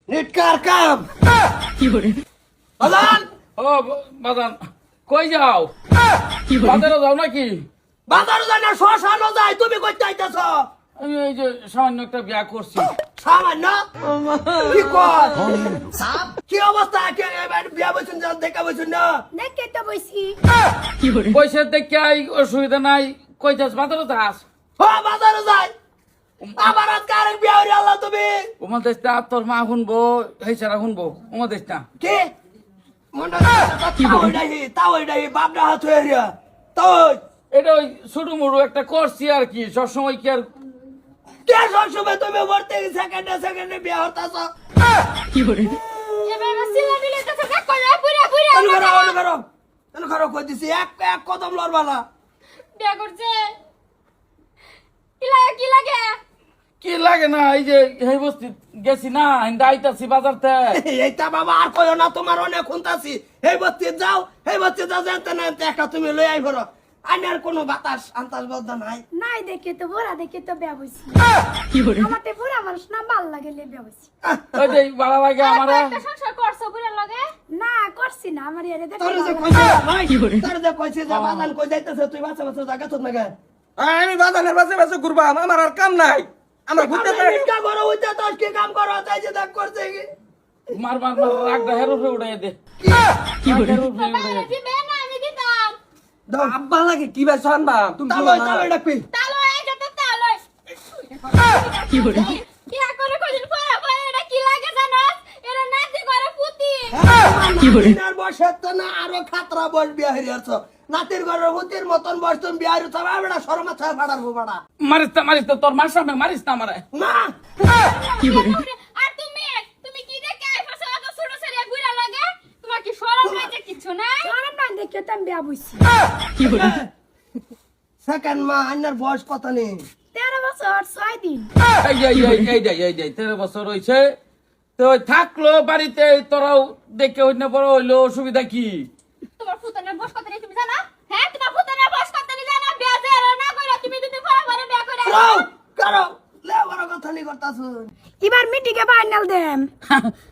নিটকার কাম কি করে বাজান ও বাজান কই যাও বাজারে যাও নাকি? বাজারও যায় না শ্মশানও যায় তুমি কই যাইতেছ আমি এই যে সামান্য একটা বিয়া করছি। সামান্য কি কর কি অবস্থা কে বিয়া বসুন যাও দেখা বসুন না দেখে তো বইছি কি করে পয়সা দেখে আই, অসুবিধা নাই। কই যাস? বাজারে যাস? বাজারও যায় আবার আজকে আরেক বিয়া হইরে আল্লাহ তুমি ওমা দেশ না, তোর মা শুনবো, এই সারা শুনবো। ওমা দেশ না কি মন্ডা তাও এটাই বাপটা হাত হয়ে রিয়া তাও এটা ওই ছোটো মোটো একটা করছি আর কি। সবসময় কি আর কে সবসময় তুমি ভর্তি সেকেন্ডে বিয়া হতাছ কি করে এবার সিলা দিলে তো সব কইরা পুরা পুরা অনুকরো কই দিছি এক এক কদম লড়বা না বিয়া করছে কি লাগে কি লাগে না। এই যে এই বস্তি গেছি না, হিন্দা আইতাছি বাজার থেকে। এইটা বাবা আর কইও না তোমার অনেক খুনতাছি এই বস্তি যাও জানতে না একটা তুমি লই আই ভরো আইনার কোনো বাতাস আন্তাস বদ্ধ নাই নাই দেখে তো বুড়া দেখে তো বিয়া বইছি কি করে আমাতে বুড়া মানুষ না ভাল লাগে লে বিয়া বইছি ওই যে ভালো লাগে আমার। একটা সংসার করছো বুড়া লাগে না করছি না আমার এরে দেখে তোর যে ভালো কইছে লাগে। ভাই কি করে? তোর যে কইছে যে বাদান কই যাইতেছে তুই বাচ্চা জায়গা তো না গে আমি বাজানের বাসে ঘুরবা আমার আর কাম নাই আমার ঘুরতে পারি নিকা করো হইতে তো কি কাম করো তাই যে দেখ করছে কি মার মার মার রাগটা হেরো ফে উড়াই দে। কি করে হেরো ফে উড়াই দে। দিবে না আমি দিতাম দাও আব্বা লাগে কি ভাই শানবা তুমি তালো ডাকবি তালো এটা তো তালো কি করে কি করে কইল পড়া পড়া এটা কি লাগে জানোস এরা নাতি করে পুতি কি করে? আর বসে তো না আরো খাতরা বস বিয়া হইয়াছ নাতির ঘরের হুতির মতন বস তুমি বিয়া হইছ বাবা শরমা ছায় ফাড়ার বাড়া মারিস না তোর মার সামনে মারিস না আমারে। না কি করে আর তুমি কি দেখে আইফাস এত ছোট ছেলে বুড়া লাগে তোমার কি শরম নাই যে কিছু নাই শরম নাই দেখে তো আমি বিয়া বইছি কি করে সেকেন্ড মা আইনার বয়স কত নেই 13 বছর 6 দিন এই 13 বছর হইছে তো থাকলো বাড়িতে, তোরাও দেখে হইনা বড় হইলো, অসুবিধা কি? তোমার ফুতানের বয়স কত নেই তুমি জানো হ্যাঁ তোমার ফুতানের বয়স কত নেই জানো বিয়া যে না কইরা তুমি যদি পড়া পড়া বিয়া কইরা করো লে বড় কথা নি করতাছ এবার মিটিকে ফাইনাল দেম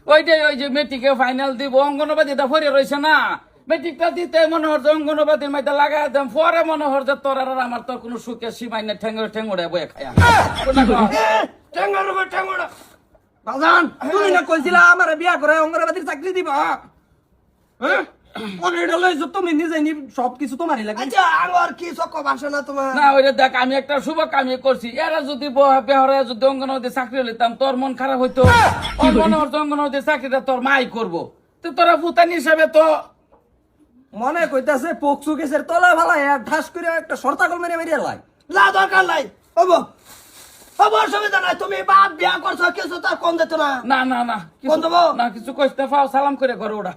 ওই যে মেট্রিকে ফাইনাল দিব, অঙ্গনবাদীটা ফরে রয়েছে না। মেট্রিকটা দিতে মনে হচ্ছে অঙ্গনবাদীর মাইটা লাগাই দেন, পরে মনে হচ্ছে যে তোর আর আমার তো কোনো সুখের সীমাই না, ঠেঙ্গড়ে বয়ে খায়া। টেঙ্গড় বাজান তুমি না কইছিলা আমার বিয়া করে অঙ্গনবাদীর চাকরি দিবা হ্যাঁ ওটা লইছো তুমি নিজে নি সবকিছু তোমারই লাগে আচ্ছা আমার কি চক্ক ভাষা না তোমার না ওইটা দেখ, আমি একটা শুভ কামি করছি। এরা যদি বেহরে যদি অঙ্গনবাদী চাকরি লইতাম, তোর মন খারাপ হইতো। ওর মনে হচ্ছে অঙ্গনবাদী চাকরিটা তোর মাই করবো, তো তোরা ফুতানি হিসাবে তো মনে কইতাছে পকসু কেসের তলা ভালাই এক ঠাস করে একটা শর্তাকল মেরে মেরে লাই লা দরকার নাই হবো অসুবিধা নাই তুমি বাপ বিয়া করছো কিছু তার কম দিত না না না না কিছু- কোন দেবো? না কিছু কইতে পাও, সালাম করে ঘরে ওটা।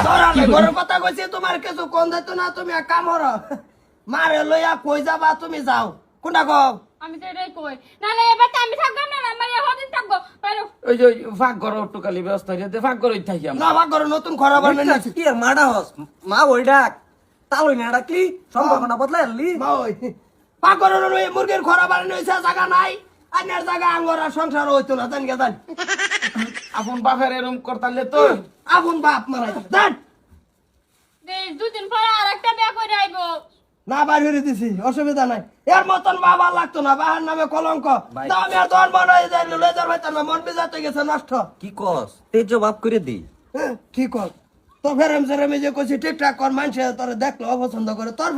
ধরা নাই ঘরের কথা কইছি তোমার কিছু কম দিত না তুমি এক কাম করো মারে লইয়া কই যাবা তুমি যাও কোনটা কও আমি তো এটাই কই নালে এবার তো আমি থাকব না আমার হদিন থাকবো পারো ওই যে ফাঁক ঘর টুকালি ব্যবস্থা হইতে ফাঁক ঘর থাকি আমরা। না ভাগ করো নতুন খরা বানাই নিছি কি আর মাডা হস মা ওই ডাক তালই না ডাকলি সম্ভাবনা বদলাই আনলি মা ওই ভাগ করো ওই মুরগির খরা বানাই নিছে জায়গা নাই আইনার জায়গা আঙ্গরা সংসার হইতো না জান গে জান আপন বাপের এরম করতালে তো আপন বাপ মারাই জান দুদিন পর আরেকটা বিয়া করে আইবো না বাইর হইরে দিছি অসুবিধা নাই এর মতন বাবা লাগতো না বাহার নামে কলঙ্ক দাও আমি আর তোর মনে হয় যাই লই যার হইতো না মন বিজাতে গেছে নষ্ট কি কস তেজ বাপ করে দি ঠিক কর তো ফেরেম সেরেমে যে কইছি ঠিকঠাক কর মানছে তোরে দেখলো অপছন্দ করে তোর